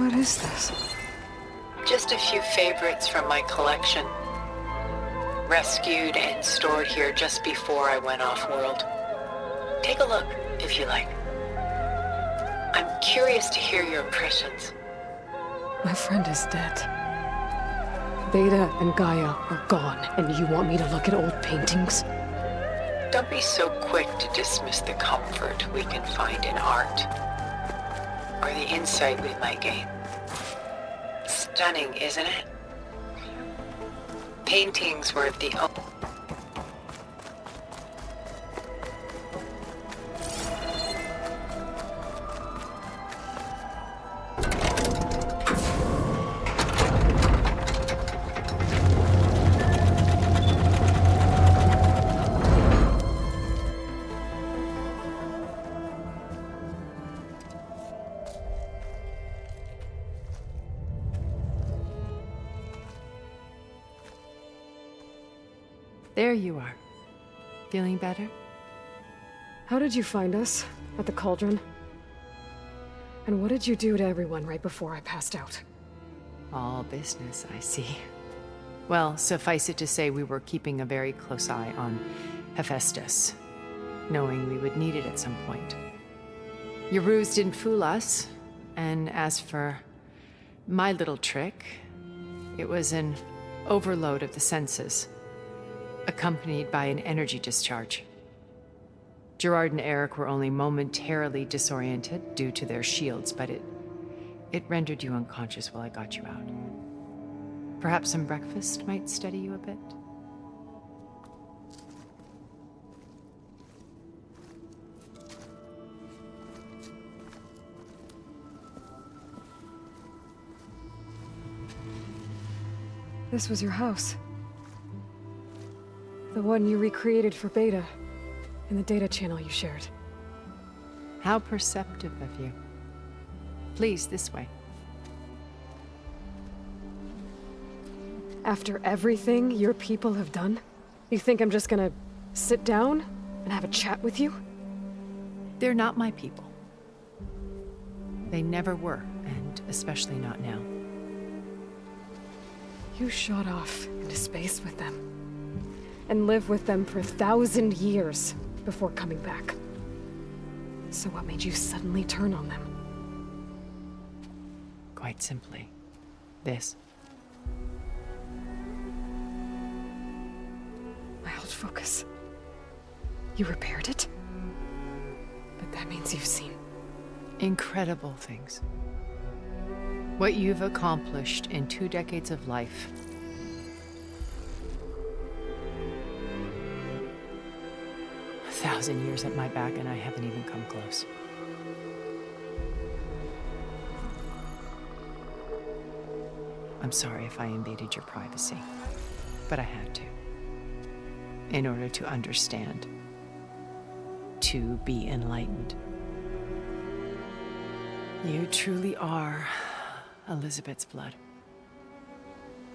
What is this? Just a few favorites from my collection. Rescued and stored here just before I went off-world. Take a look, if you like. I'm curious to hear your impressions. My friend is dead. Beta and Gaia are gone, and you want me to look at old paintings? Don't be so quick to dismiss the comfort we can find in art, or the insight we might gain. Stunning, isn't it? Paintings were the only... There you are. Feeling better? How did you find us? At the cauldron? And what did you do to everyone right before I passed out? All business, I see. Well, suffice it to say we were keeping a very close eye on Hephaestus, knowing we would need it at some point. Your ruse didn't fool us, and as for my little trick, it was an overload of the senses, accompanied by an energy discharge. Gerard and Eric were only momentarily disoriented due to their shields, but it rendered you unconscious while I got you out. Perhaps some breakfast might steady you a bit? This was your house. The one you recreated for Beta, in the data channel you shared. How perceptive of you. Please, this way. After everything your people have done, you think I'm just gonna sit down and have a chat with you? They're not my people. They never were, and especially not now. You shot off into space with them, and lived with them for 1,000 years before coming back. So what made you suddenly turn on them? Quite simply, this. My old focus. You repaired it? But that means you've seen... Incredible things. What you've accomplished in 2 decades of life. A 1,000 years at my back and I haven't even come close. I'm sorry if I invaded your privacy, but I had to. In order to understand. To be enlightened. You truly are Elizabeth's blood.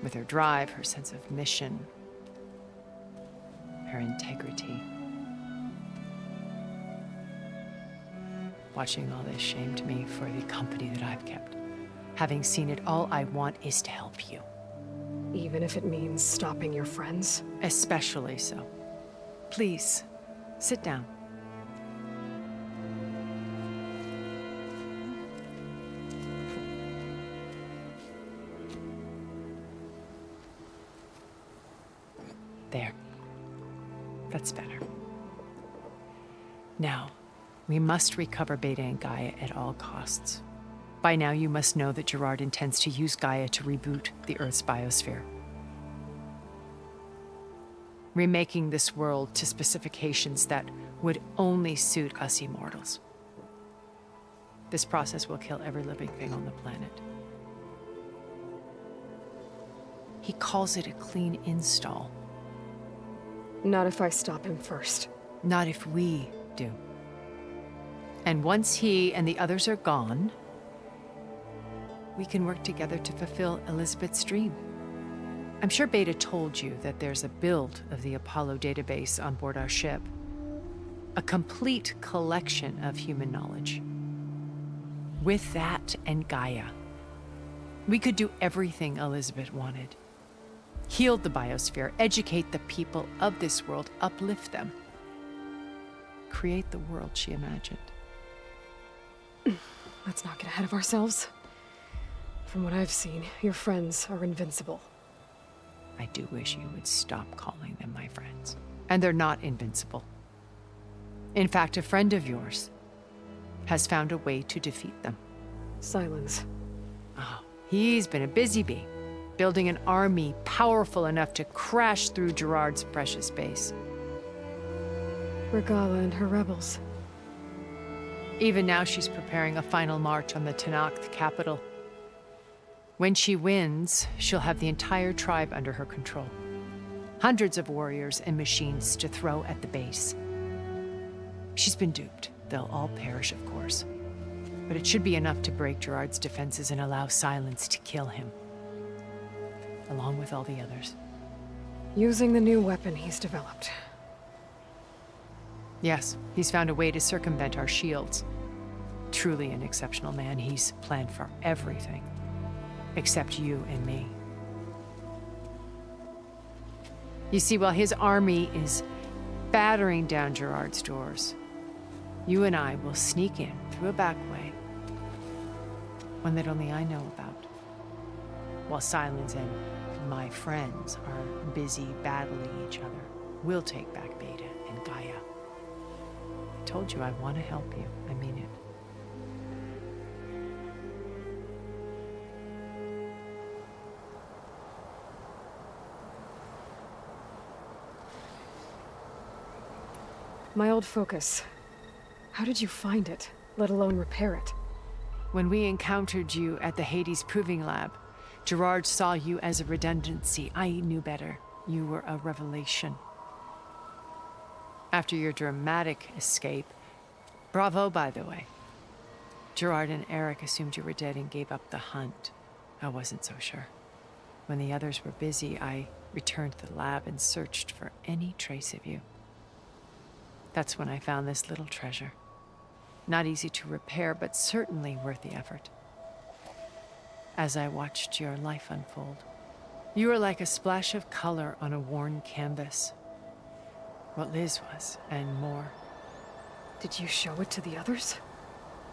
With her drive, her sense of mission, her integrity. Watching all this shamed me for the company that I've kept. Having seen it, all I want is to help you. Even if it means stopping your friends? Especially so. Please, sit down. There. That's better. Now, we must recover Beta and Gaia at all costs. By now, you must know that Gerard intends to use Gaia to reboot the Earth's biosphere. Remaking this world to specifications that would only suit us immortals. This process will kill every living thing on the planet. He calls it a clean install. Not if I stop him first. Not if we do. And once he and the others are gone, we can work together to fulfill Elizabeth's dream. I'm sure Beta told you that there's a build of the Apollo database on board our ship. A complete collection of human knowledge. With that and Gaia, We could do everything Elizabeth wanted. Heal the biosphere, educate the people of this world, uplift them. Create the world she imagined. Let's not get ahead of ourselves. From what I've seen, your friends are invincible. I do wish you would stop calling them my friends. And they're not invincible. In fact, a friend of yours has found a way to defeat them. Silence. Oh, he's been a busy bee, building an army powerful enough to crash through Gerard's precious base. Regala and her rebels. Even now, she's preparing a final march on the Tenakth capital. When she wins, she'll have the entire tribe under her control. Hundreds of warriors and machines to throw at the base. She's been duped. They'll all perish, of course. But it should be enough to break Gerard's defenses and allow Silence to kill him. Along with all the others. Using the new weapon he's developed. Yes, he's found a way to circumvent our shields. Truly an exceptional man. He's planned for everything. Except you and me. You see, while his army is battering down Gerard's doors, you and I will sneak in through a back way. One that only I know about. While Silence and my friends are busy battling each other, we'll take back Beta and Gaia. I told you I want to help you. I mean it. My old focus. How did you find it, let alone repair it? When we encountered you at the Hades Proving Lab, Gerard saw you as a redundancy. I knew better. You were a revelation. After your dramatic escape, bravo, by the way. Gerard and Eric assumed you were dead and gave up the hunt. I wasn't so sure. When the others were busy, I returned to the lab and searched for any trace of you. That's when I found this little treasure. Not easy to repair, but certainly worth the effort. As I watched your life unfold, you were like a splash of color on a worn canvas. What Liz was, and more. Did you show it to the others?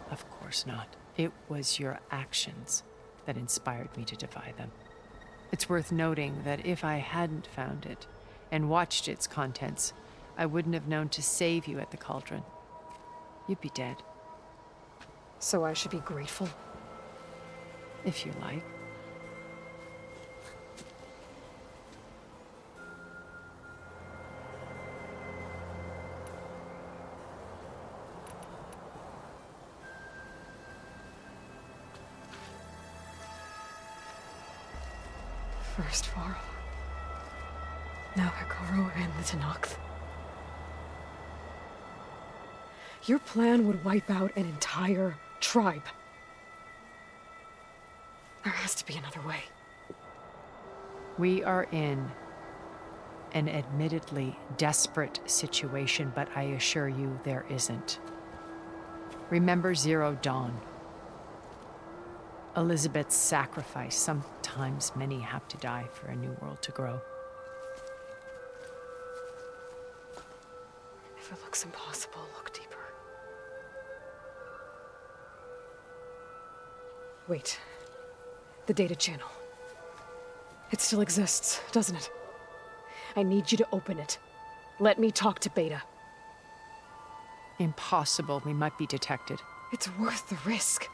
Of course not. It was your actions that inspired me to defy them. It's worth noting that if I hadn't found it and watched its contents, I wouldn't have known to save you at the cauldron. You'd be dead. So I should be grateful? If you like. First Varl. Now Hikaru and the Tenakth. Your plan would wipe out an entire tribe. There has to be another way. We are in an admittedly desperate situation, but I assure you there isn't. Remember Zero Dawn. Elizabeth's sacrifice. Sometimes many have to die for a new world to grow. If it looks impossible, look deeper. Wait. The data channel. It still exists, doesn't it? I need you to open it. Let me talk to Beta. Impossible. We might be detected. It's worth the risk.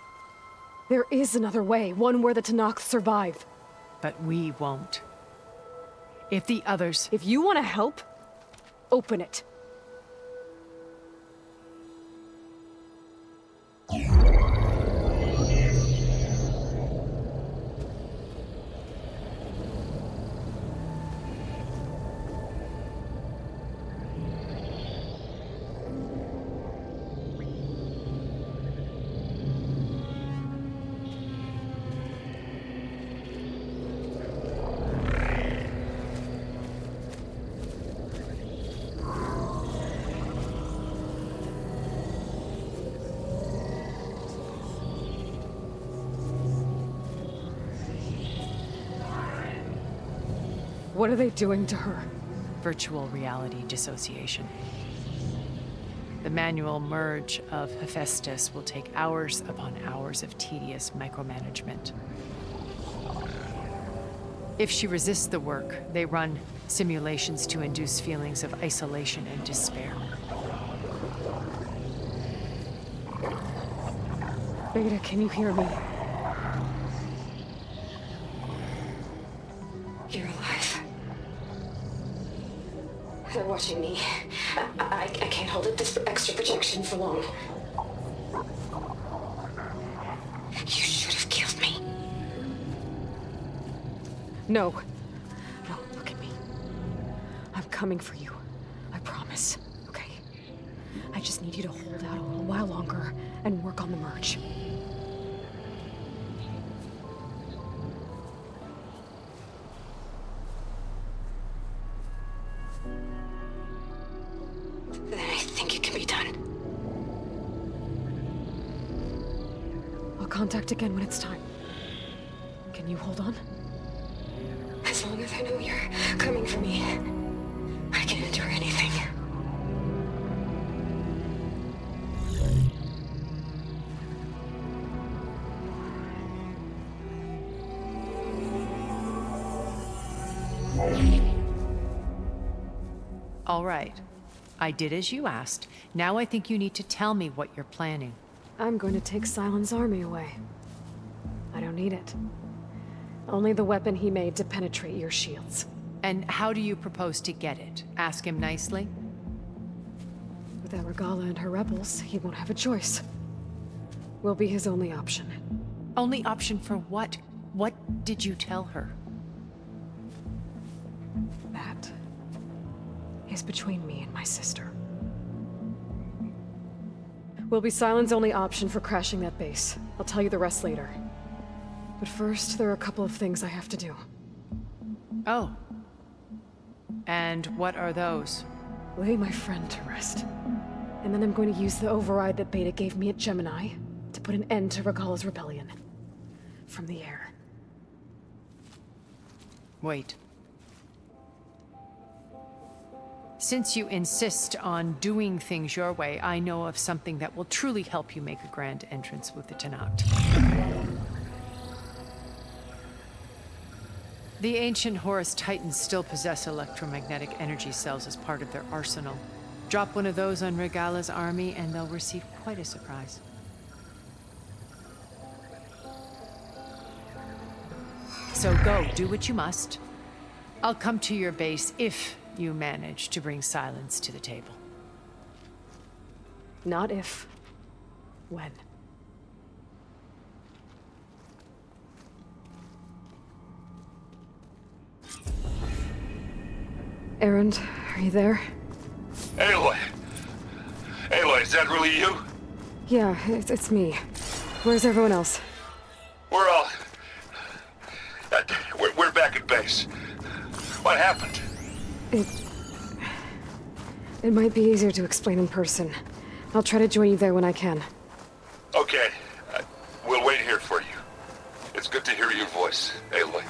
There is another way, one where the Tenakth survive. But we won't. If the others... If you want to help, open it. What are they doing to her? Virtual reality dissociation. The manual merge of Hephaestus will take hours upon hours of tedious micromanagement. If she resists the work, they run simulations to induce feelings of isolation and despair. Beta, can you hear me? You're alive. They're watching me. I can't hold up this extra projection for long. You should have killed me. No. No, look at me. I'm coming for you. I promise. Okay? I just need you to hold out a little while longer and work on the merge. Then I think it can be done. I'll contact again when it's time. Can you hold on? As long as I know you're coming for me, I can endure anything. All right. I did as you asked. Now I think you need to tell me what you're planning. I'm going to take Silent's army away. I don't need it. Only the weapon he made to penetrate your shields. And how do you propose to get it? Ask him nicely? Without Regala and her rebels, he won't have a choice. We'll be his only option. Only option for what? What did you tell her? That is between me and my sister. Will be Silent's only option for crashing that base. I'll tell you the rest later. But first, there are a couple of things I have to do. Oh. And what are those? Lay my friend to rest. And then I'm going to use the override that Beta gave me at Gemini to put an end to Regala's rebellion. From the air. Wait. Since you insist on doing things your way, I know of something that will truly help you make a grand entrance with the Tenakth. The ancient Horus Titans still possess electromagnetic energy cells as part of their arsenal. Drop one of those on Regala's army and they'll receive quite a surprise. So go, do what you must. I'll come to your base if you manage to bring Silence to the table. Not if. When. Erend, are you there? Aloy! Aloy, is that really you? Yeah, it's me. Where's everyone else? We're all... We're back at base. What happened? It might be easier to explain in person. I'll try to join you there when I can. Okay. We'll wait here for you. It's good to hear your voice, Aloy.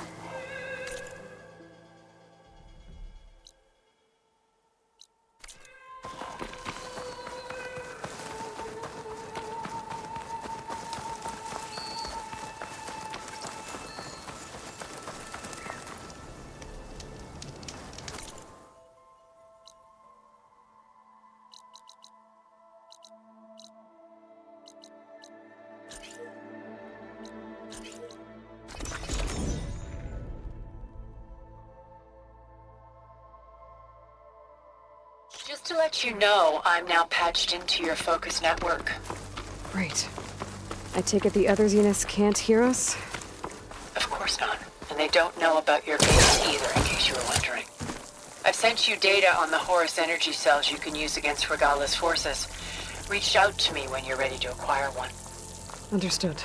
Just to let you know, I'm now patched into your focus network. Great. I take it the other Zeniths can't hear us? Of course not. And they don't know about your base either, in case you were wondering. I've sent you data on the Horus energy cells you can use against Regala's forces. Reach out to me when you're ready to acquire one. Understood.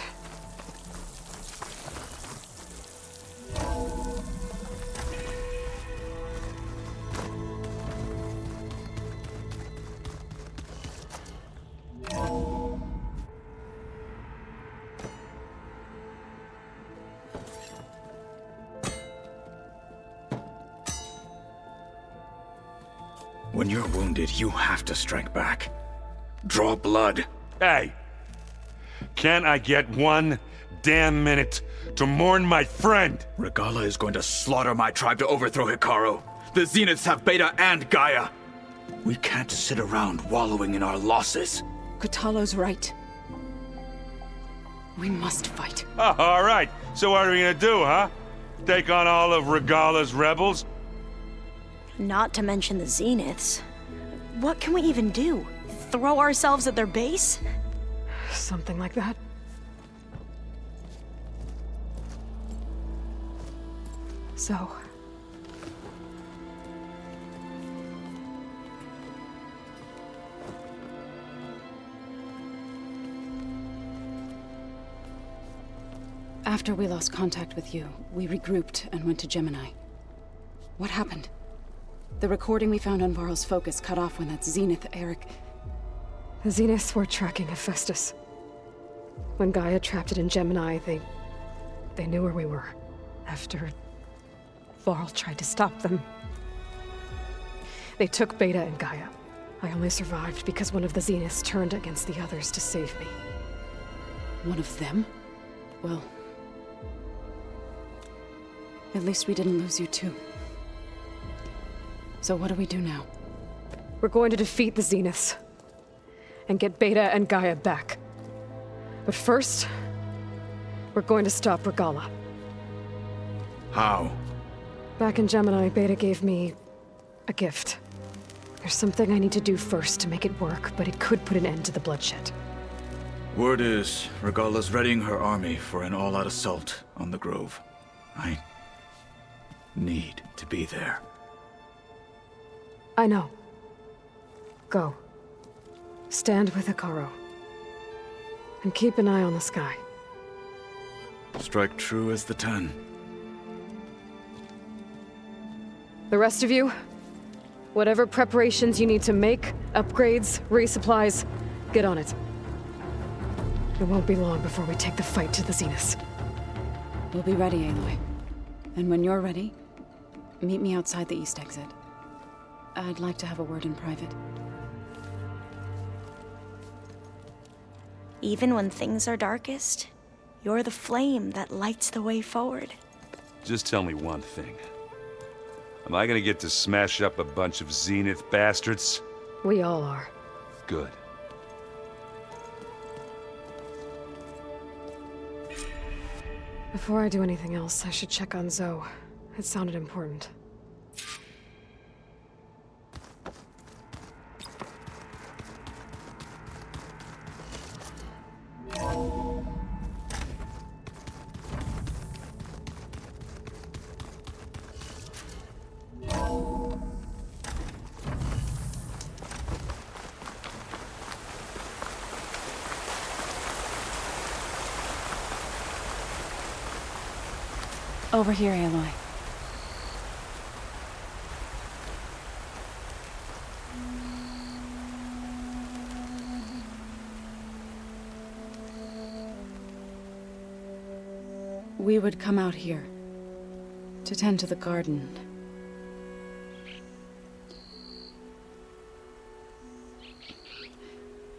When you're wounded, you have to strike back. Draw blood. Hey! Can't I get one damn minute to mourn my friend? Regala is going to slaughter my tribe to overthrow Hikaru. The Zeniths have Beta and Gaia. We can't sit around wallowing in our losses. Kotallo's right. We must fight. Oh, all right. So what are we gonna do, huh? Take on all of Regala's rebels? Not to mention the Zeniths. What can we even do? Throw ourselves at their base? Something like that. So... After we lost contact with you, we regrouped and went to Gemini. What happened? The recording we found on Varl's focus cut off when that Zenith, Eric... The Zeniths were tracking Hephaestus. When Gaia trapped it in Gemini, they knew where we were. After Varl tried to stop them. They took Beta and Gaia. I only survived because one of the Zeniths turned against the others to save me. One of them? Well... at least we didn't lose you too. So what do we do now? We're going to defeat the Zeniths. And get Beta and Gaia back. But first, we're going to stop Regala. How? Back in Gemini, Beta gave me a gift. There's something I need to do first to make it work, but it could put an end to the bloodshed. Word is, Regala's readying her army for an all-out assault on the Grove. I need to be there. I know. Go. Stand with Hikaru. And keep an eye on the sky. Strike true as the 10. The rest of you, whatever preparations you need to make, upgrades, resupplies, get on it. It won't be long before we take the fight to the Zeniths. We'll be ready, Aloy. And when you're ready, meet me outside the east exit. I'd like to have a word in private. Even when things are darkest, you're the flame that lights the way forward. Just tell me one thing. Am I gonna get to smash up a bunch of Zenith bastards? We all are. Good. Before I do anything else, I should check on Zoe. It sounded important. Over here, Aloy. We would come out here to tend to the garden.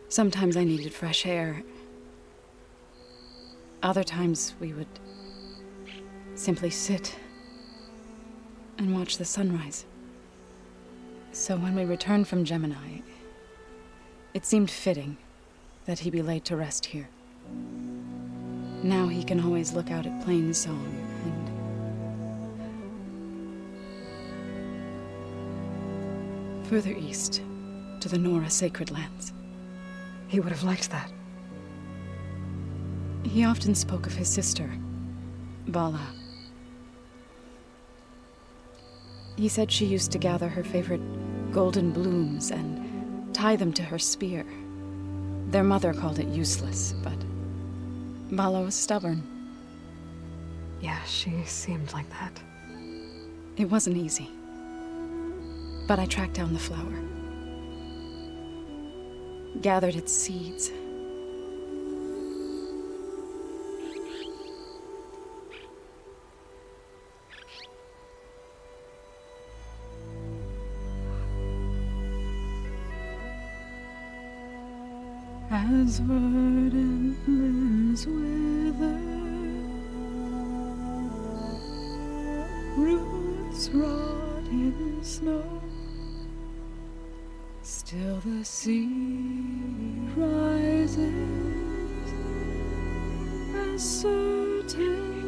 Sometimes I needed fresh air. Other times we would simply sit and watch the sunrise. So when we returned from Gemini, it seemed fitting that he be laid to rest here. Now he can always look out at Plainsong and further east to the Nora Sacred Lands. He would have liked that. He often spoke of his sister, Vala. He said she used to gather her favorite golden blooms and tie them to her spear. Their mother called it useless, but Vala was stubborn. Yeah, she seemed like that. It wasn't easy. But I tracked down the flower. Gathered its seeds. as verdant limbs wither, roots rot in snow, still the sea rises as certain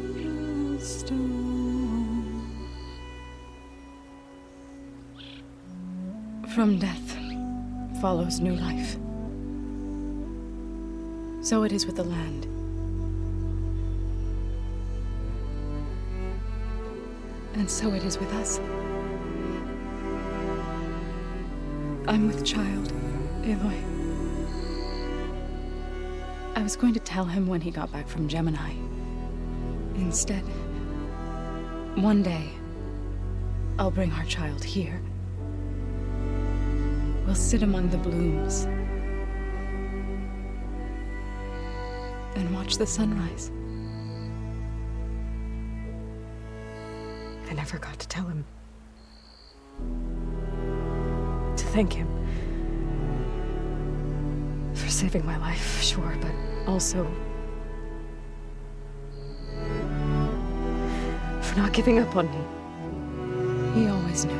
as stone. From death follows new life. So it is with the land. And so it is with us. I'm with child, Aloy. I was going to tell him when he got back from Gemini. Instead, one day, I'll bring our child here. We'll sit among the blooms and watch the sunrise. I never got to tell him. To thank him. For saving my life, sure, but also for not giving up on me. He always knew.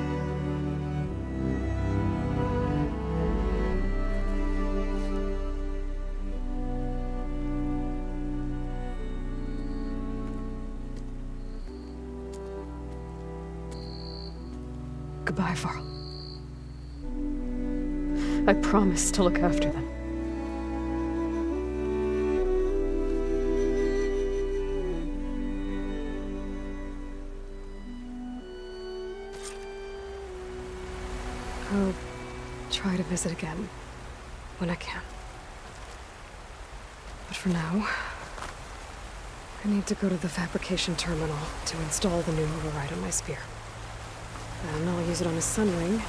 Goodbye, Varl. I promise to look after them. I'll try to visit again when I can. But for now, I need to go to the fabrication terminal to install the new override on my spear. And I'll use it on a sun ring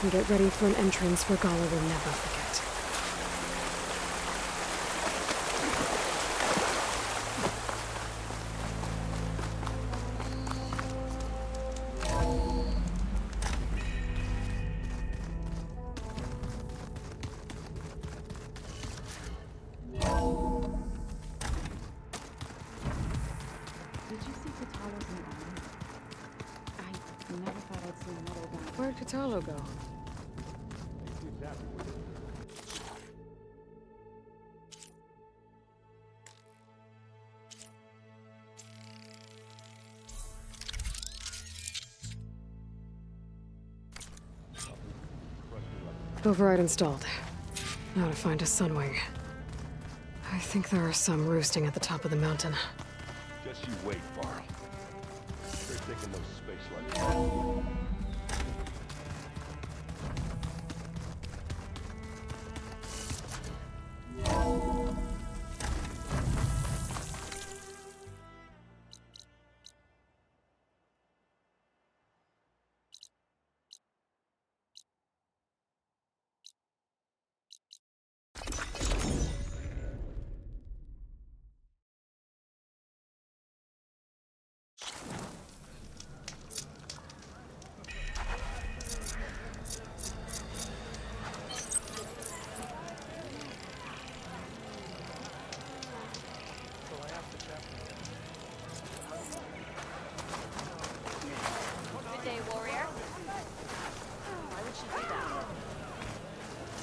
and get ready for an entrance Regala will never forget. Where'd Katalo go? Override installed. Now to find a sunwing. I think there are some roosting at the top of the mountain. Just you wait, Varl. They're taking those space lights.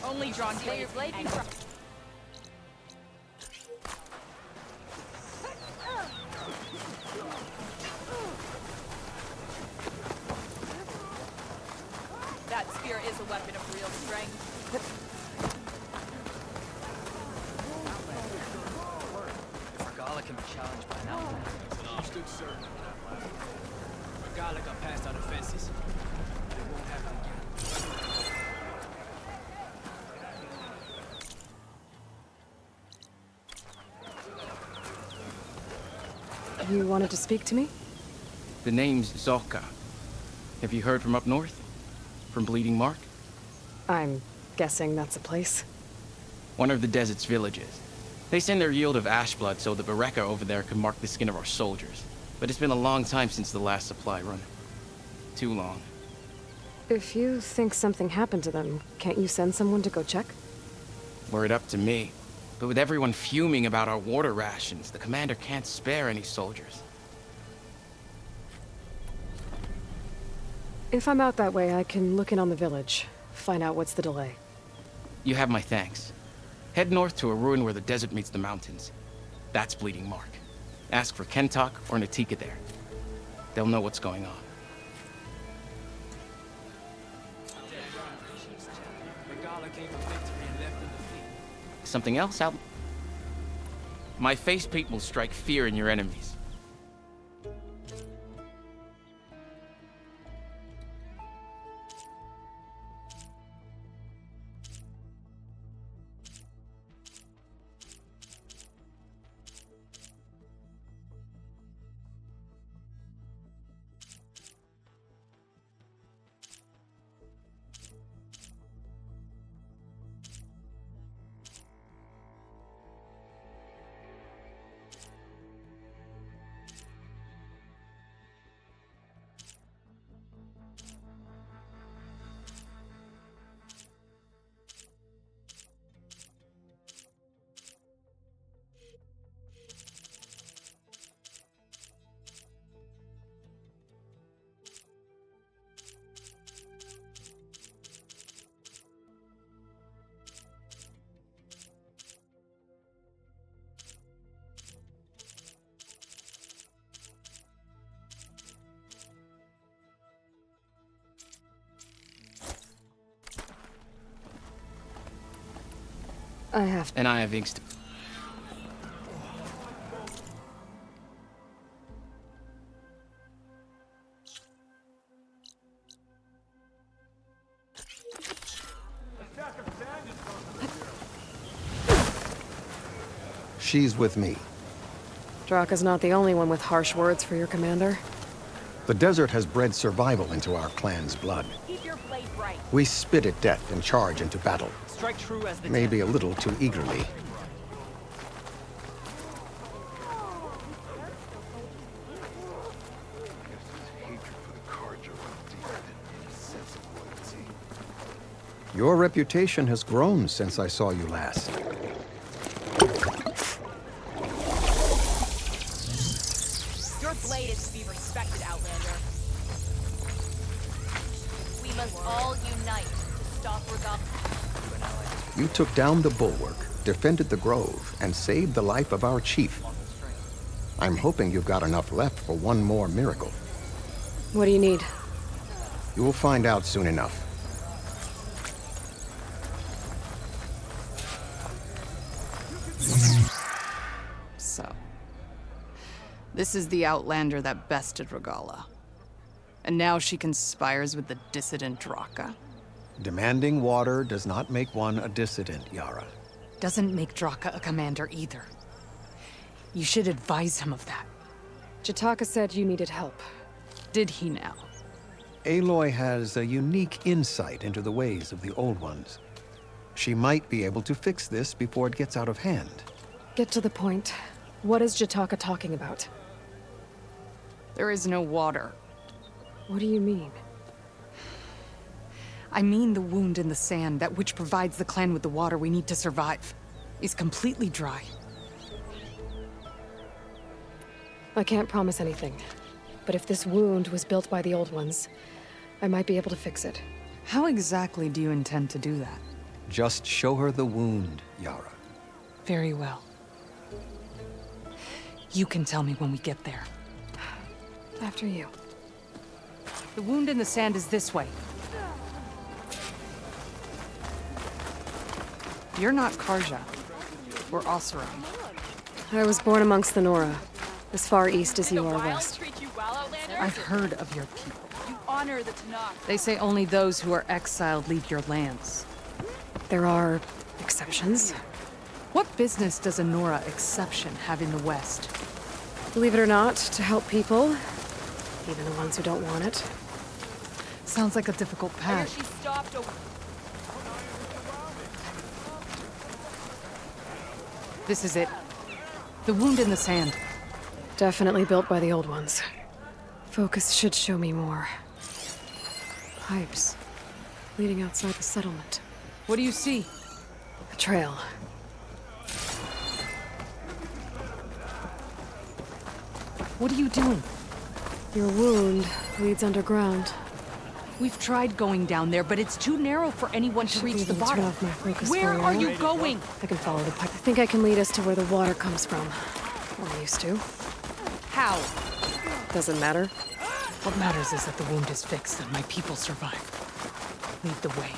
Only drawn blade. Your blade and that spear is a weapon of real strength. Regala can be challenged by now. Understood, sir. Regala got past our defenses. It won't happen again. You wanted to speak to me? The name's Zolka. Have you heard from up north? From Bleeding Mark? I'm guessing that's a place. One of the desert's villages. They send their yield of ash blood so the Bereka over there can mark the skin of our soldiers. But it's been a long time since the last supply run. Too long. If you think something happened to them, can't you send someone to go check? Were it up to me. But with everyone fuming about our water rations, the commander can't spare any soldiers. If I'm out that way, I can look in on the village. Find out what's the delay. You have my thanks. Head north to a ruin where the desert meets the mountains. That's Bleeding Mark. Ask for Kentok or Natika there. They'll know what's going on. Something else out? My face paint will strike fear in your enemies. I have And I have inks to... She's with me. Draka's not the only one with harsh words for your commander. The desert has bred survival into our clan's blood. Keep your blade bright. We spit at death and charge into battle. Strike true as the Maybe a little too eagerly. Your reputation has grown since I saw you last. Your blade is to be respected, Outlander. We must all unite to stop Regala. You took down the bulwark, defended the grove, and saved the life of our chief. I'm hoping you've got enough left for one more miracle. What do you need? You will find out soon enough. So, this is the Outlander that bested Regala. And now she conspires with the dissident Draka. Demanding water does not make one a dissident, Yara. Doesn't make Draka a commander either. You should advise him of that. Jataka said you needed help. Did he now? Aloy has a unique insight into the ways of the Old Ones. She might be able to fix this before it gets out of hand. Get to the point. What is Jataka talking about? There is no water. What do you mean? I mean the wound in the sand, that which provides the clan with the water we need to survive, is completely dry. I can't promise anything. But if this wound was built by the Old Ones, I might be able to fix it. How exactly do you intend to do that? Just show her the wound, Yara. Very well. You can tell me when we get there. After you. The wound in the sand is this way. You're not Karja. We're Oseram. I was born amongst the Nora, as far east as you are Wild west. treat you well, Outlander? I've heard of your people. You honor the Tanakh. They say only those who are exiled leave your lands. There are exceptions. What business does a Nora exception have in the West? Believe it or not, to help people, even the ones who don't want it. Sounds like a difficult I hear path. she stopped a... This is it. The wound in the sand. Definitely built by the Old Ones. Focus should show me more. Pipes leading outside the settlement. What do you see? Trail. What are you doing? Your wound leads underground. We've tried going down there, but it's too narrow for anyone to Should be reach the able to turn bottom. off my focus Where for are you. you going? I can follow the pipe. I think I can lead us to where the water comes from. Or used to. How? Doesn't matter. What matters is that the wound is fixed and my people survive. Lead the way.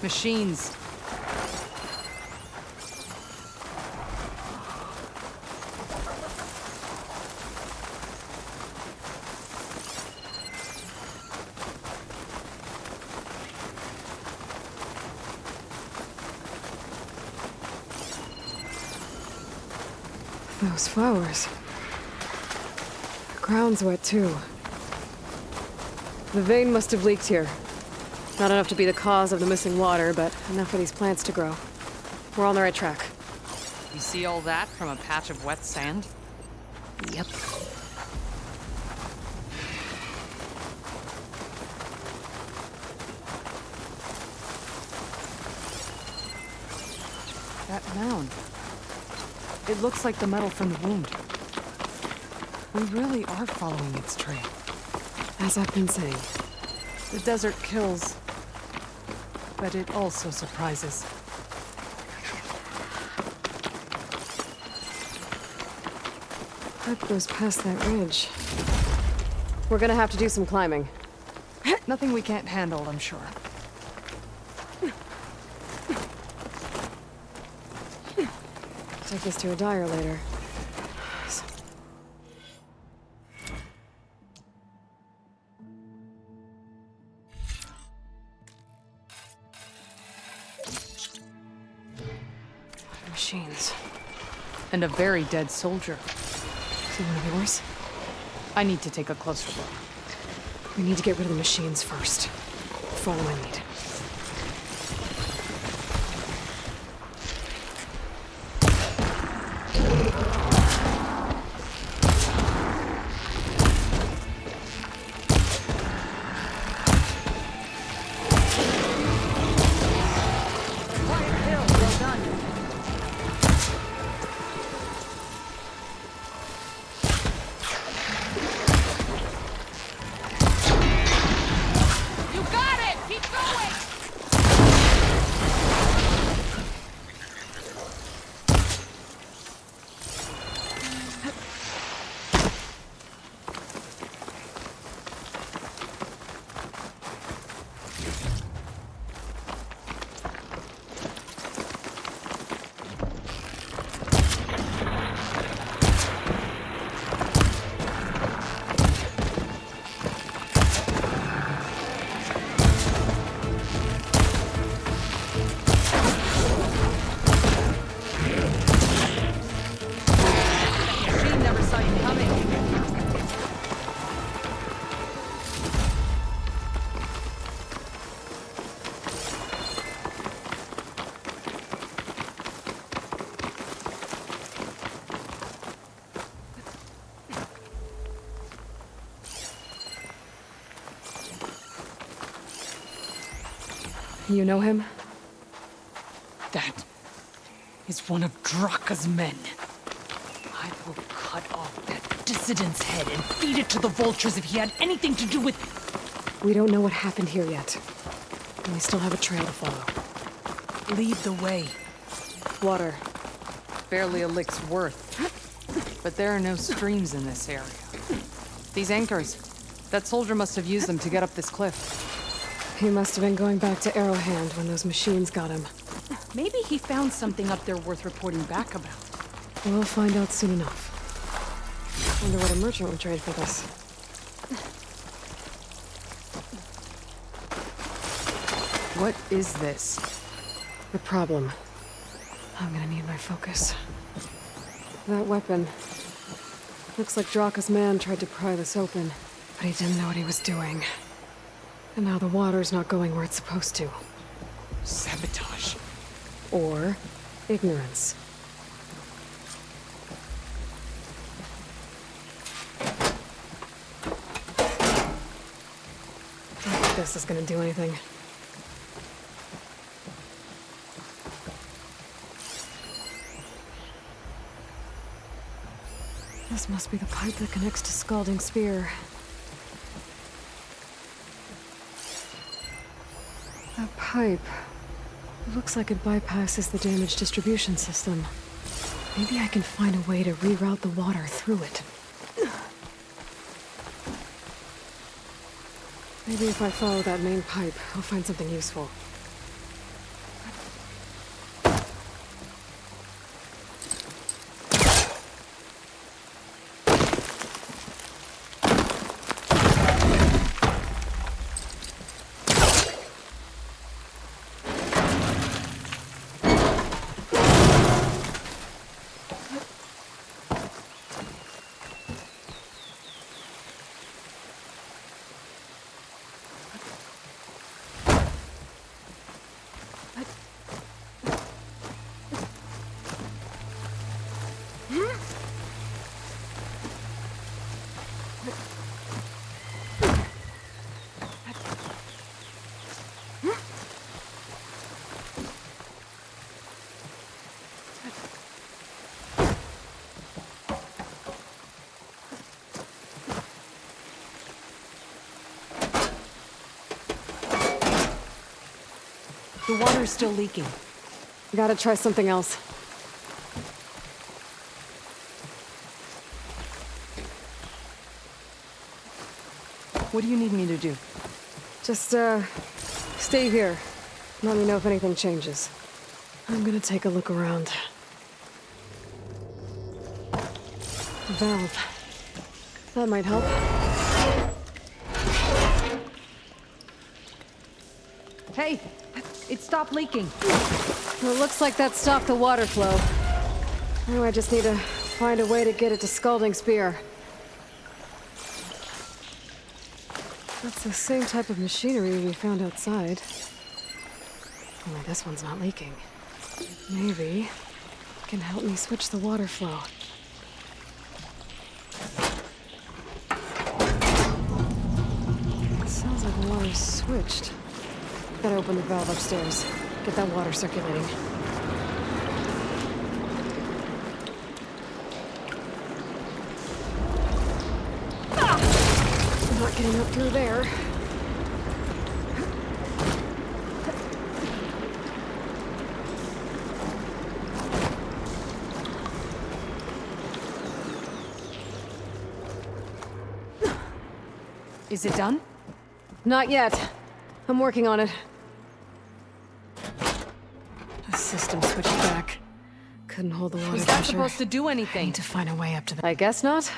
Machines. Those flowers. The ground's wet too. The vein must have leaked here. Not enough to be the cause of the missing water, but enough for these plants to grow. We're on the right track. You see all that from a patch of wet sand? Yep. That mound. It looks like the metal from the wound. We really are following its trail. As I've been saying. The desert kills, but it also surprises. Pipe goes past that ridge. We're gonna have to do some climbing. Nothing we can't handle, I'm sure. Take this to a dyer later. Machines. And a very dead soldier. See one of yours? I need to take a closer look. We need to get rid of the machines first. Follow my lead. You know him? That is one of Draka's men. I will cut off that dissident's head and feed it to the vultures if he had anything to do with... We don't know what happened here yet. And we still have a trail to follow. Lead the way. Water. Barely a lick's worth. But there are no streams in this area. These anchors. That soldier must have used them to get up this cliff. He must have been going back to Arrowhand when those machines got him. Maybe he found something up there worth reporting back about. We'll find out soon enough. Wonder what a merchant would trade for this. What is this? The problem. I'm gonna need my focus. That weapon. Looks like Draka's man tried to pry this open, but he didn't know what he was doing. And now the water's not going where it's supposed to. Sabotage. Or ignorance. I don't think this is gonna do anything. This must be the pipe that connects to Scalding Spear. That pipe looks like it bypasses the damaged distribution system. Maybe I can find a way to reroute the water through it. Maybe if I follow that main pipe, I'll find something useful. The water's still leaking. Gotta try something else. What do you need me to do? Just, stay here. Let me know if anything changes. I'm gonna take a look around. The valve. That might help. Hey! It stopped leaking. Well, it looks like that stopped the water flow. Now I just need to find a way to get it to Scalding Spear. That's the same type of machinery we found outside. Only this one's not leaking. Maybe it can help me switch the water flow. It sounds like the water's switched. Gotta open the valve upstairs. Get that water circulating. I'm not getting up through there. Is it done? Not yet. I'm working on it. The system switched back. Couldn't hold the water Was pressure. that supposed to do I anything? need to find a way up to the... I guess not.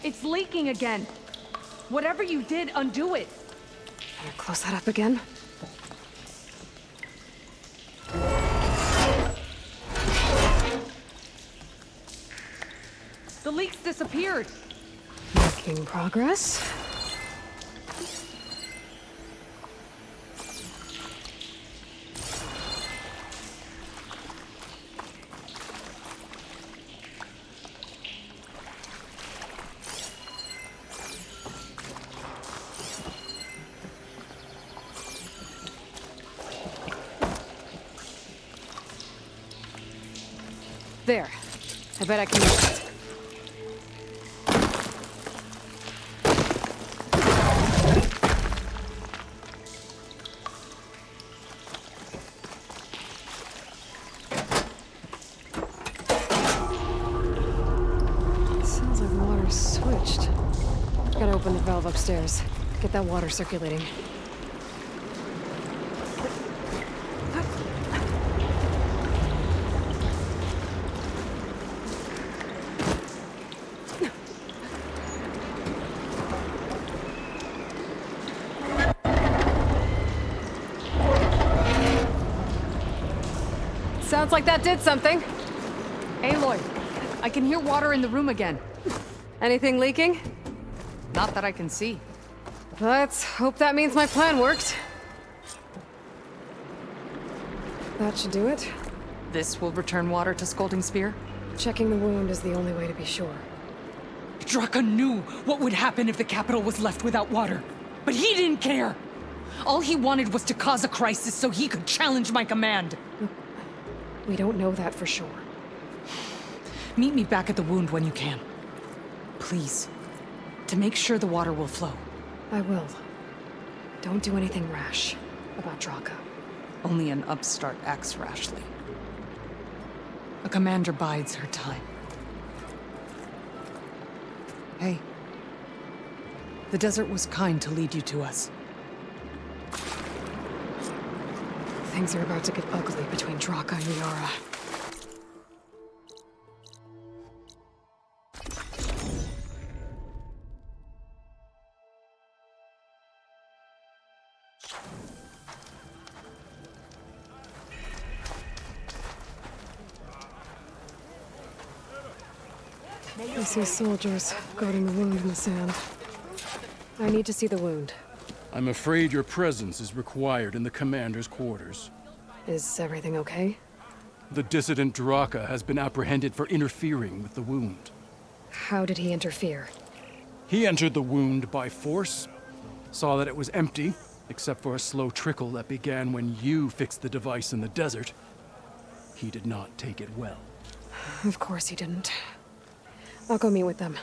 It's leaking again. Whatever you did, undo it. Can you close that up again? The leaks disappeared. Making progress. There. I bet I can use it. Sounds like the water's switched. Gotta open the valve upstairs. Get that water circulating. Sounds like that did something. Aloy, I can hear water in the room again. Anything leaking? Not that I can see. Let's hope that means my plan worked. That should do it. This will return water to Scolding Spear? Checking the wound is the only way to be sure. Draka knew what would happen if the capital was left without water. But he didn't care! All he wanted was to cause a crisis so he could challenge my command. We don't know that for sure. Meet me back at the wound when you can. Please. To make sure the water will flow. I will. Don't do anything rash about Draka. Only an upstart acts rashly. A commander bides her time. Hey. The desert was kind to lead you to us. Things are about to get ugly between Draka and Yara. I see soldiers guarding the wound in the sand. I need to see the wound. I'm afraid your presence is required in the commander's quarters. Is everything okay? The dissident Draka has been apprehended for interfering with the wound. How did he interfere? He entered the wound by force, saw that it was empty, except for a slow trickle that began when you fixed the device in the desert. He did not take it well. Of course he didn't. I'll go meet with them.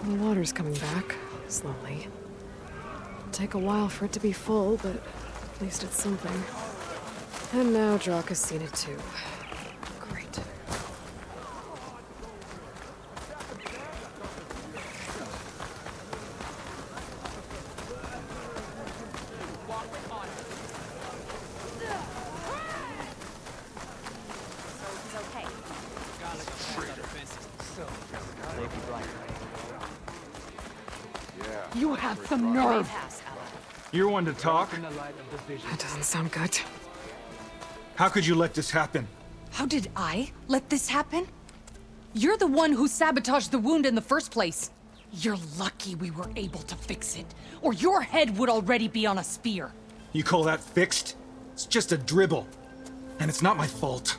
The water's coming back, slowly. It'll take a while for it to be full, but at least it's something. And now Draka's seen it too. Great. You have some nerve! You're one to talk? That doesn't sound good. How could you let this happen? How did I let this happen? You're the one who sabotaged the wound in the first place. You're lucky we were able to fix it, or your head would already be on a spear. You call that fixed? It's just a dribble. And it's not my fault.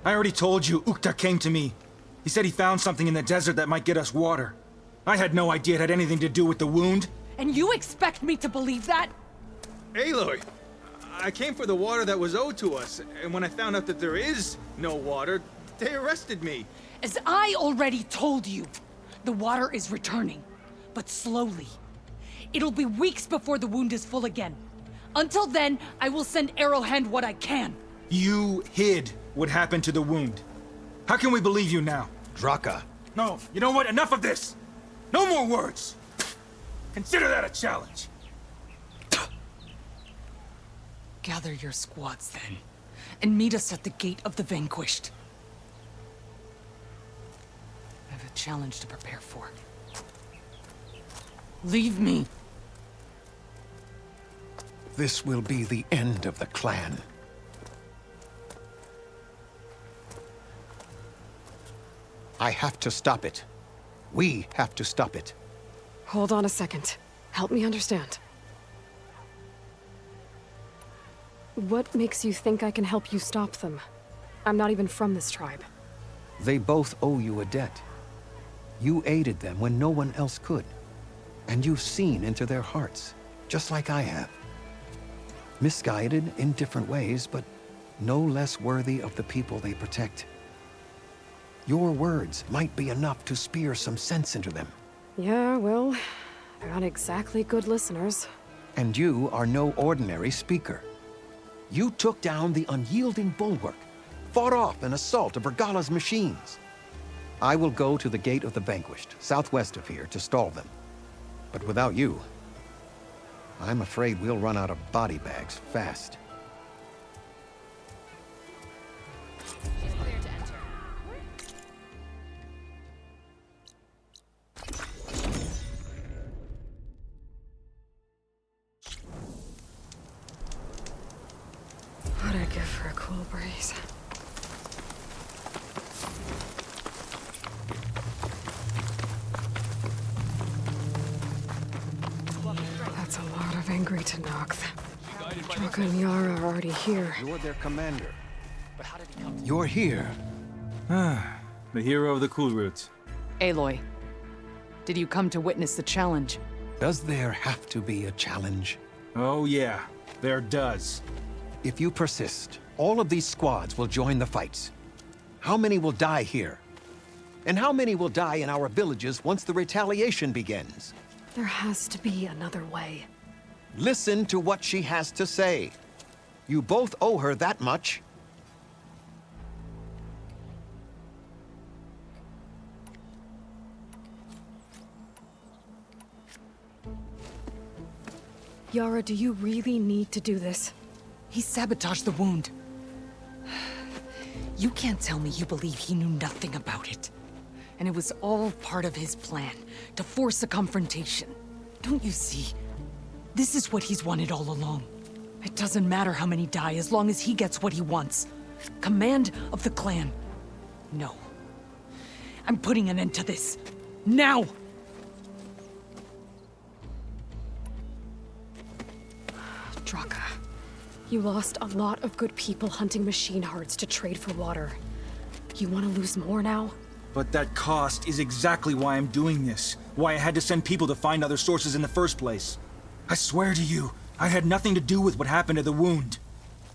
I already told you, Ukta came to me. He said he found something in the desert that might get us water. I had no idea it had anything to do with the wound. And you expect me to believe that? Aloy, I came for the water that was owed to us, and when I found out that there is no water, they arrested me. As I already told you, the water is returning, but slowly. It'll be weeks before the wound is full again. Until then, I will send Arrowhand what I can. You hid what happened to the wound. How can we believe you now? Draka. No, you know what? Enough of this! No more words! Consider that a challenge. Gather your squads then, and meet us at the Gate of the Vanquished. I have a challenge to prepare for. Leave me. This will be the end of the clan. I have to stop it. We have to stop it. Hold on a second. Help me understand. What makes you think I can help you stop them? I'm not even from this tribe. They both owe you a debt. You aided them when no one else could. And you've seen into their hearts, just like I have. Misguided in different ways, but no less worthy of the people they protect. Your words might be enough to spear some sense into them. Yeah, well, they're not exactly good listeners. And you are no ordinary speaker. You took down the unyielding bulwark, fought off an assault of Regalla's machines. I will go to the Gate of the Vanquished, southwest of here, to stall them. But without you, I'm afraid we'll run out of body bags fast. She's clear to enter. What'd I give for a cool breeze? That's a lot of angry Tenakth. Draka and Yara are already here. You're their commander. You're here. The hero of the Cool Roots. Aloy, did you come to witness the challenge? Does there have to be a challenge? Oh yeah, there does. If you persist, all of these squads will join the fights. How many will die here? And how many will die in our villages once the retaliation begins? There has to be another way. Listen to what she has to say. You both owe her that much. Yara, do you really need to do this? He sabotaged the wound. You can't tell me you believe he knew nothing about it. And it was all part of his plan, to force a confrontation. Don't you see? This is what he's wanted all along. It doesn't matter how many die as long as he gets what he wants. Command of the clan. No. I'm putting an end to this. Now! Draka, you lost a lot of good people hunting machine hearts to trade for water. You want to lose more now? But that cost is exactly why I'm doing this. Why I had to send people to find other sources in the first place. I swear to you, I had nothing to do with what happened to the wound.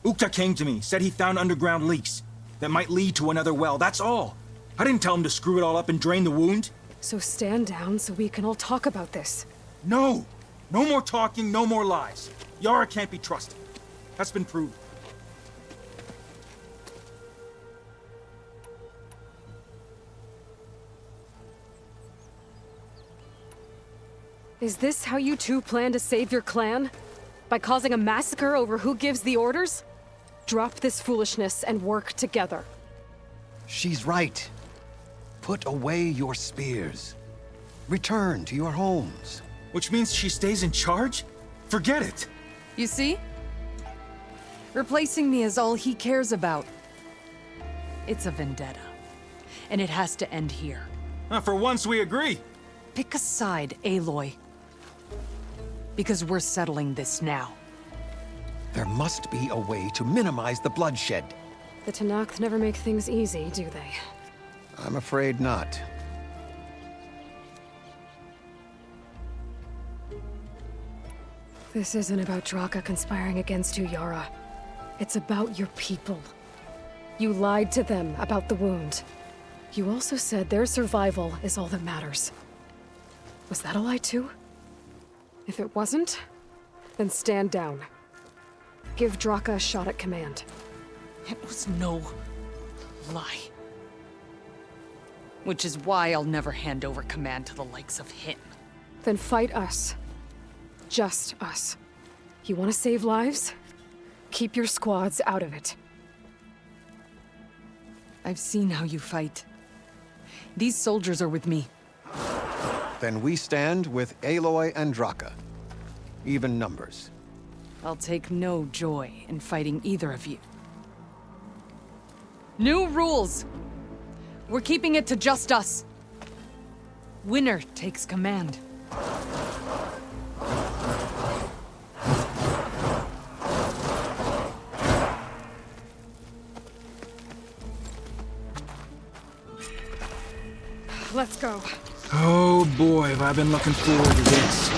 Ukta came to me, said he found underground leaks that might lead to another well, that's all. I didn't tell him to screw it all up and drain the wound. So stand down so we can all talk about this. No! No more talking, no more lies. Yara can't be trusted. That's been proven. Is this how you two plan to save your clan? By causing a massacre over who gives the orders? Drop this foolishness and work together. She's right. Put away your spears. Return to your homes. Which means she stays in charge? Forget it. You see? Replacing me is all he cares about. It's a vendetta. And it has to end here. For once we agree. Pick a side, Aloy. Because we're settling this now. There must be a way to minimize the bloodshed. The Tenakth never make things easy, do they? I'm afraid not. This isn't about Draka conspiring against you, Yara. It's about your people. You lied to them about the wound. You also said their survival is all that matters. Was that a lie too? If it wasn't, then stand down. Give Draka a shot at command. It was no lie. Which is why I'll never hand over command to the likes of him. Then fight us. Just us. You want to save lives? Keep your squads out of it. I've seen how you fight. These soldiers are with me. Then we stand with Aloy and Draka. Even numbers. I'll take no joy in fighting either of you. New rules! We're keeping it to just us. Winner takes command. Let's go. Oh boy, have I been looking forward to this.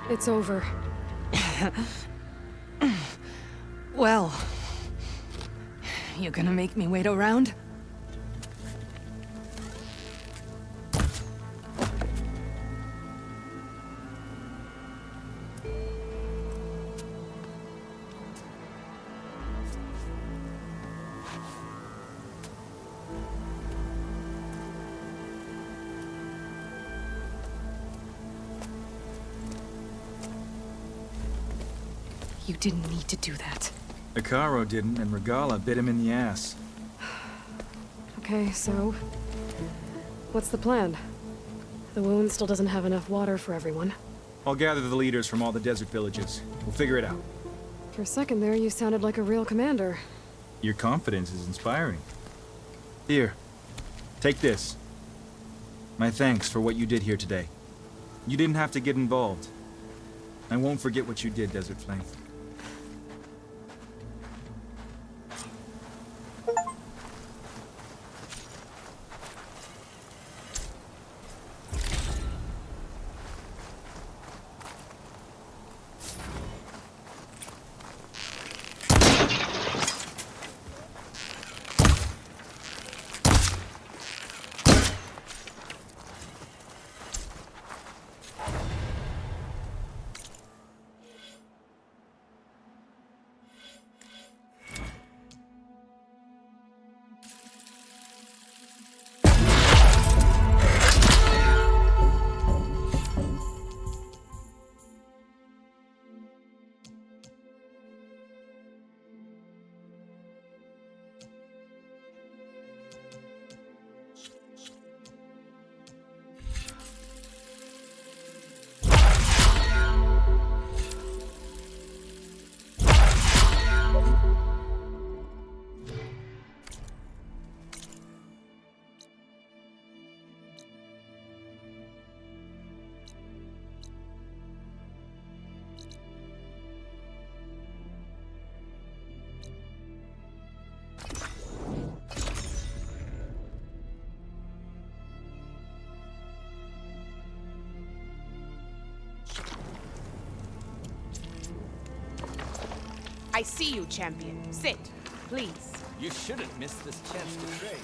It's over. Well, you gonna make me wait around? You didn't need to do that. Ikaro didn't, and Regala bit him in the ass. Okay, so... what's the plan? The wound still doesn't have enough water for everyone. I'll gather the leaders from all the desert villages. We'll figure it out. For a second there, you sounded like a real commander. Your confidence is inspiring. Here, take this. My thanks for what you did here today. You didn't have to get involved. I won't forget what you did, Desert Flame. I see you, champion. Sit, please. You shouldn't miss this chance to trade.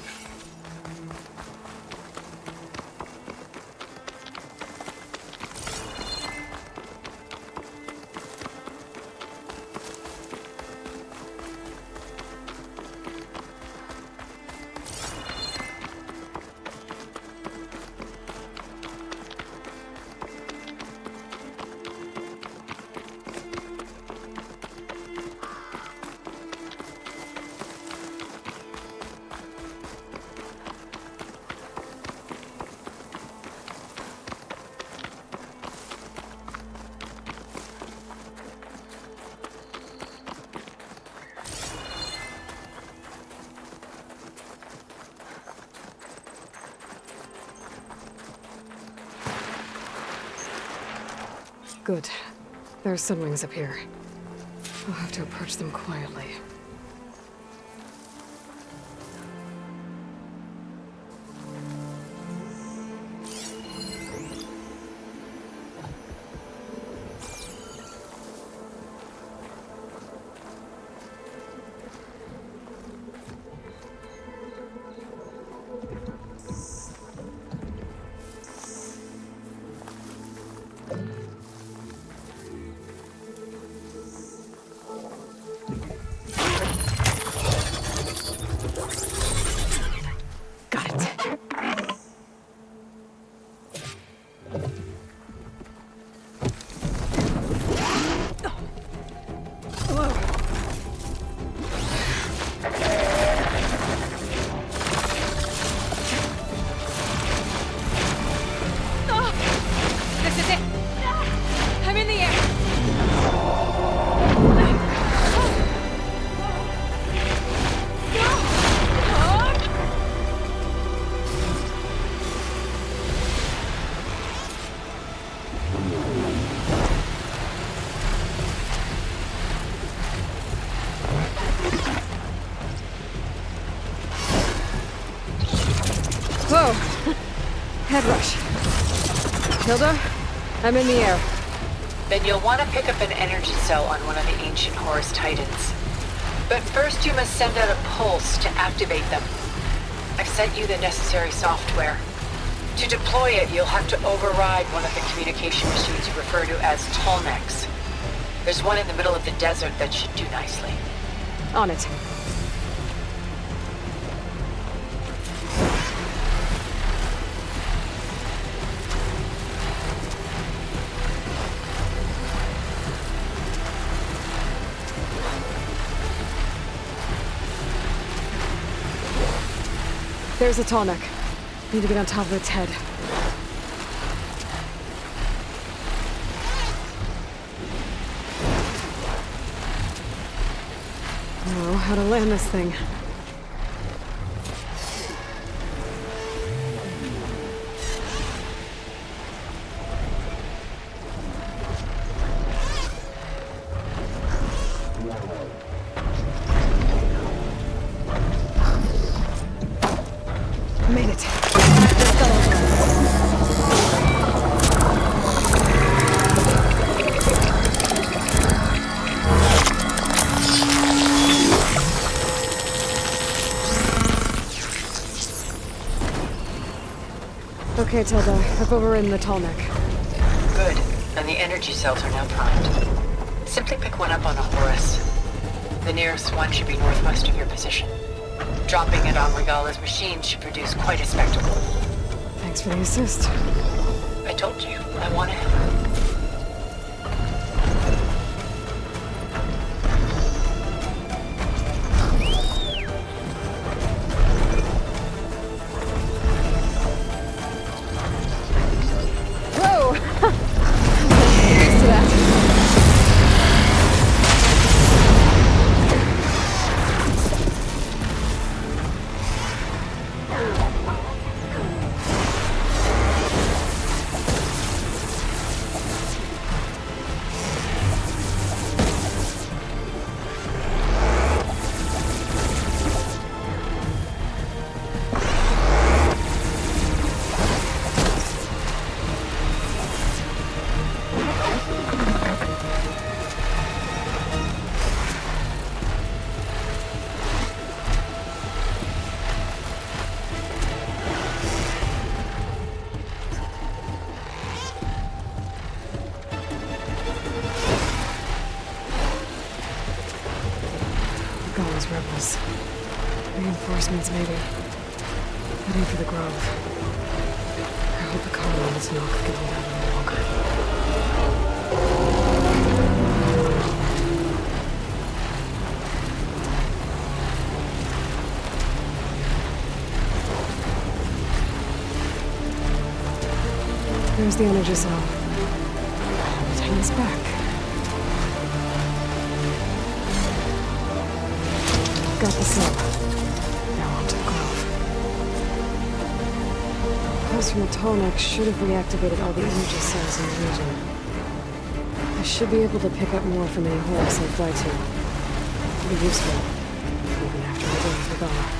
Good. There are sunwings up here. I'll have to approach them quietly. Got it. Whoa! Head rush. Hilda, I'm in the air. Then you'll want to pick up an energy cell on one of the ancient Horus Titans. But first you must send out a pulse to activate them. I've sent you the necessary software. To deploy it, you'll have to override one of the communication machines you refer to as Tolnecs. There's one in the middle of the desert that should do nicely. On it. There's a Tolnec. Need to get on top of its head. Oh, how to land this thing. Made it. Okay, Tilda. I've overridden the Tolnec. Good. And the energy cells are now primed. Simply pick one up on a Horus. The nearest one should be northwest of your position. Dropping it on Regala's machine should produce quite a spectacle. Thanks for the assist. I told you, I want to help. Whoa! Used to that. Regala's rebels. Reinforcements, maybe. Heading for the Grove. I hope the colonists not get hold out any longer. There's the energy cell. Take this back. Got the cell. Now on to the Grove. Pulse from the Tolnec should have reactivated all the energy cells in the region. I should be able to pick up more from any Horus I fly to. It'll be useful, even after I deal with Regala.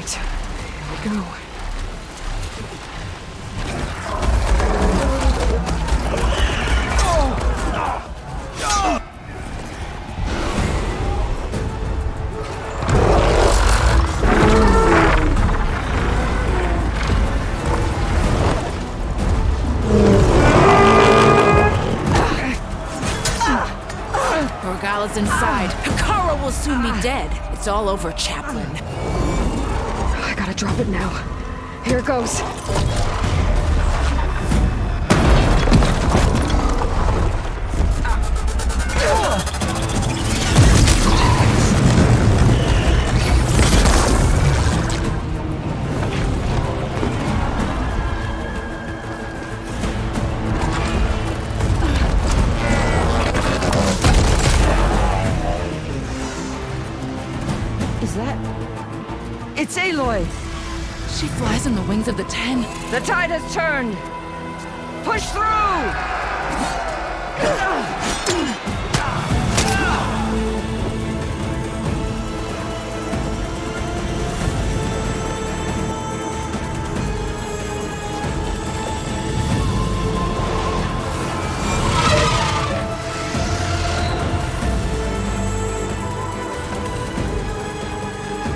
Here we go. Regala's inside. Hikara will soon be dead. It's all over, Chaplain. I gotta Gotta drop it now. Here it goes. Is that... It's Aloy! She flies on the wings of the Ten. The tide has turned! Push through!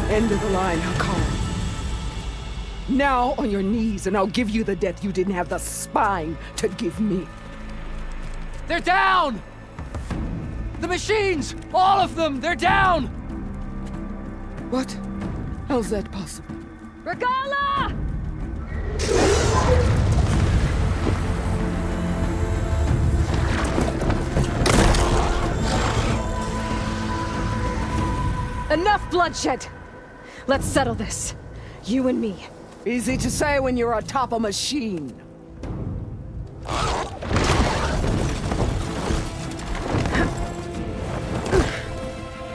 End of the line, Hakar. Now on your knees, and I'll give you the death you didn't have the spine to give me. They're down! The machines! All of them! They're down! What? How's that possible? Regala! Enough bloodshed! Let's settle this. You and me. Easy to say when you're atop a machine.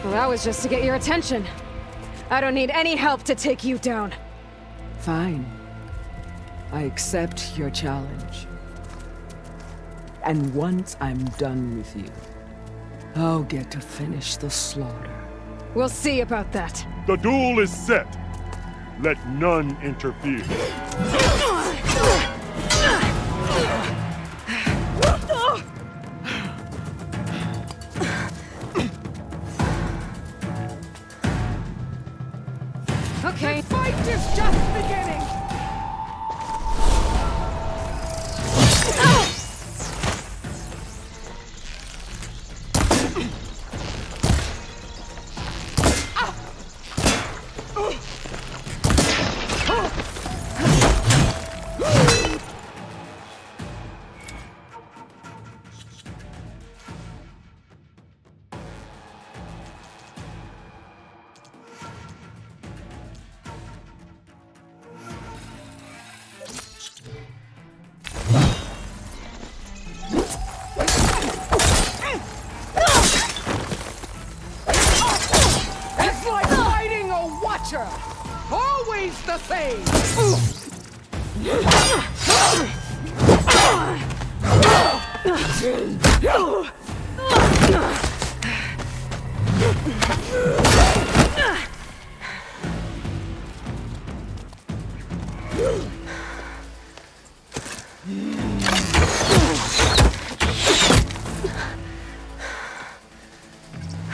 Well, that was just to get your attention. I don't need any help to take you down. Fine. I accept your challenge. And once I'm done with you, I'll get to finish the slaughter. We'll see about that. The duel is set. Let none interfere. Okay. The fight is just beginning! Always the same!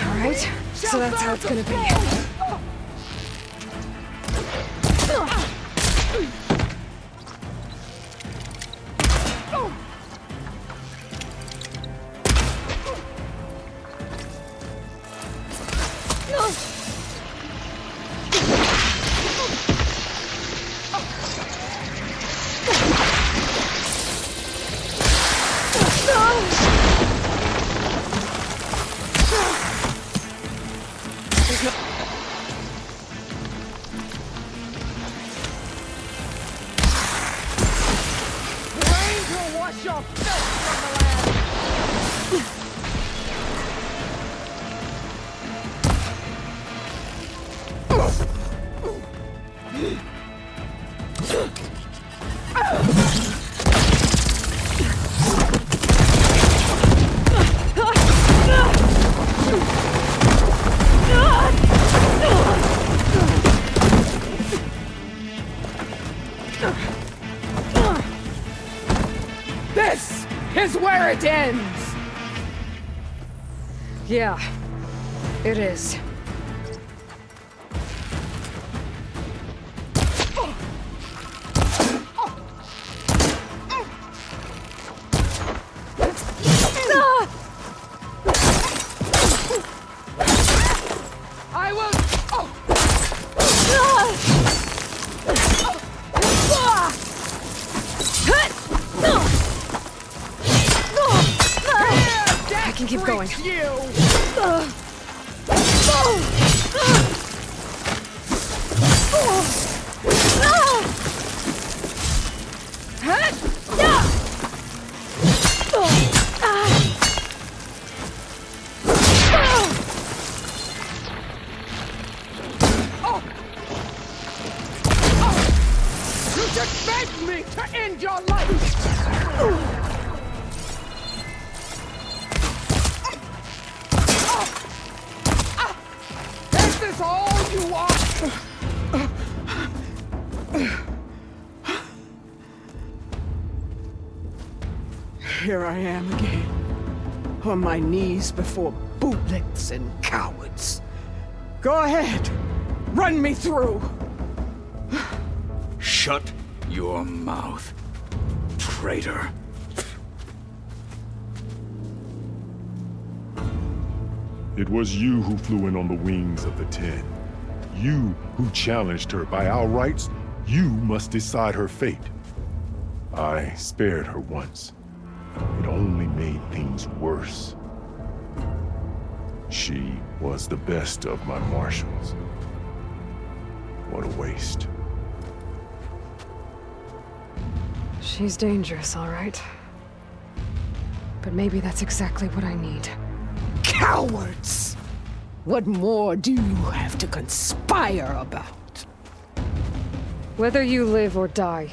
Alright, so that's how it's gonna be. This is where it ends! Yeah, it is. I will... keep going. You just begged me to end your life! Is this all you want? Here I am again, on my knees before bootlicks and cowards. Go ahead, run me through. Shut your mouth, traitor. It was you who flew in on the wings of the 10. You who challenged her by our rights. You must decide her fate. I spared her once. It only made things worse. She was the best of my marshals. What a waste. She's dangerous, all right. But maybe that's exactly what I need. Cowards! What more do you have to conspire about? Whether you live or die.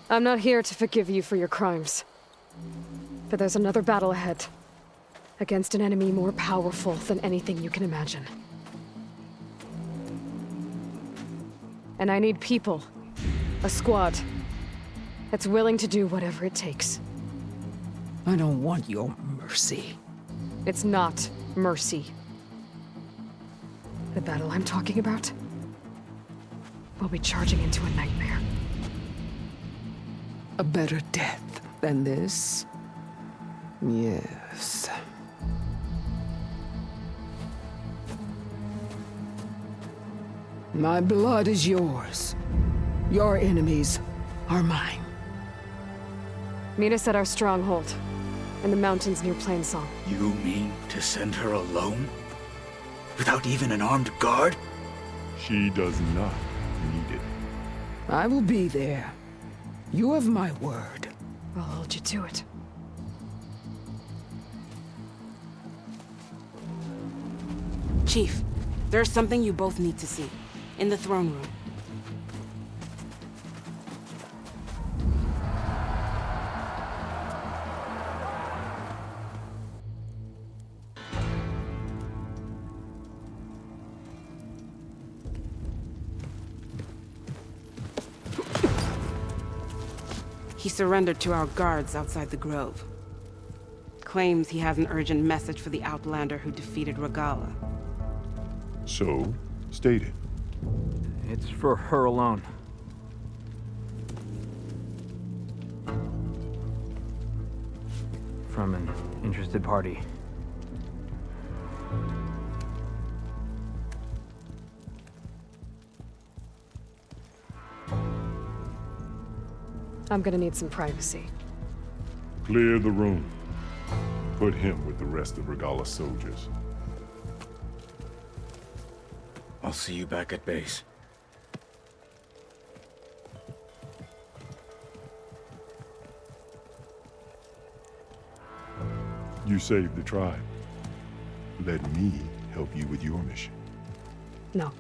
I'm not here to forgive you for your crimes. But there's another battle ahead. Against an enemy more powerful than anything you can imagine. And I need people. A squad. That's willing to do whatever it takes. I don't want your mercy. It's not mercy. The battle I'm talking about will be charging into a nightmare. A better death than this? Yes. My blood is yours. Your enemies are mine. Meet us at our stronghold, in the mountains near Plainsong. You mean to send her alone? Without even an armed guard? She does not need it. I will be there. You have my word. I'll hold you to it. Chief, there's something you both need to see. In the throne room. He surrendered to our guards outside the grove. Claims he has an urgent message for the Outlander who defeated Regala. So, state it. It's for her alone. From an interested party. I'm gonna need some privacy. Clear the room. Put him with the rest of Regala's soldiers. I'll see you back at base. You saved the tribe. Let me help you with your mission. No.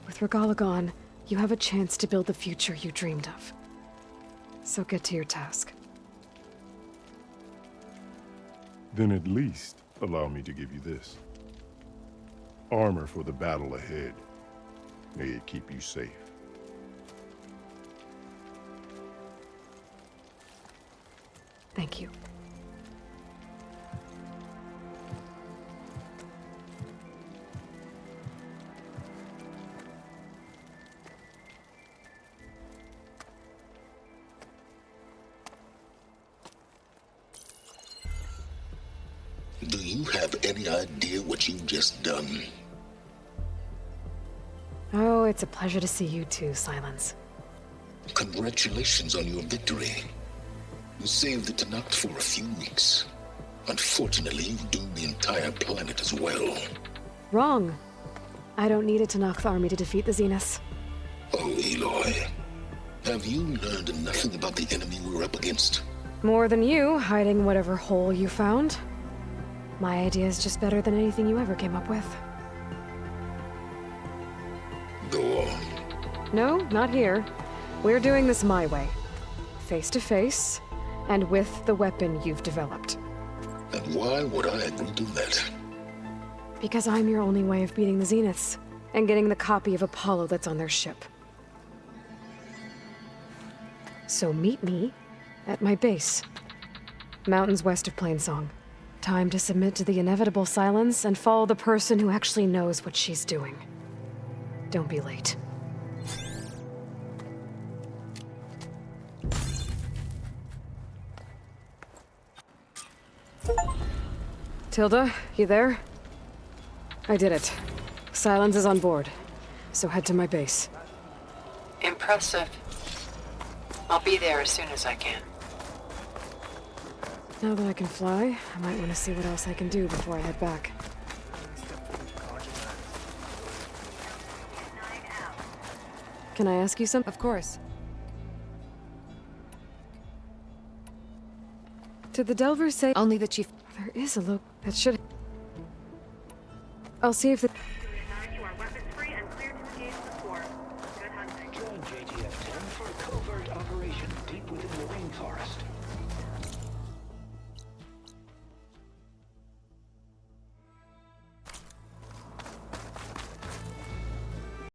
With Regala gone, you have a chance to build the future you dreamed of. So get to your task. Then at least allow me to give you this. Armor for the battle ahead. May it keep you safe. Thank you. Do you have any idea what you've just done? Oh, it's a pleasure to see you too, Silence. Congratulations on your victory. You saved the Tenakth for a few weeks. Unfortunately, you doomed the entire planet as well. Wrong. I don't need a Tenakth army to defeat the Zeniths. Oh, Aloy. Have you learned nothing about the enemy we're up against? More than you, hiding whatever hole you found. My idea is just better than anything you ever came up with. Go on. No, not here. We're doing this my way. Face to face, and with the weapon you've developed. And why would I agree to that? Because I'm your only way of beating the Zeniths, and getting the copy of Apollo that's on their ship. So meet me at my base. Mountains west of Plainsong. Time to submit to the inevitable silence and follow the person who actually knows what she's doing. Don't be late. Tilda, you there? I did it. Silence is on board, so head to my base. Impressive. I'll be there as soon as I can. Now that I can fly, I might want to see what else I can do before I head back. Can I ask you something? Of course. Did the Delvers say... Only the chief... There is a look that should... I'll see if the...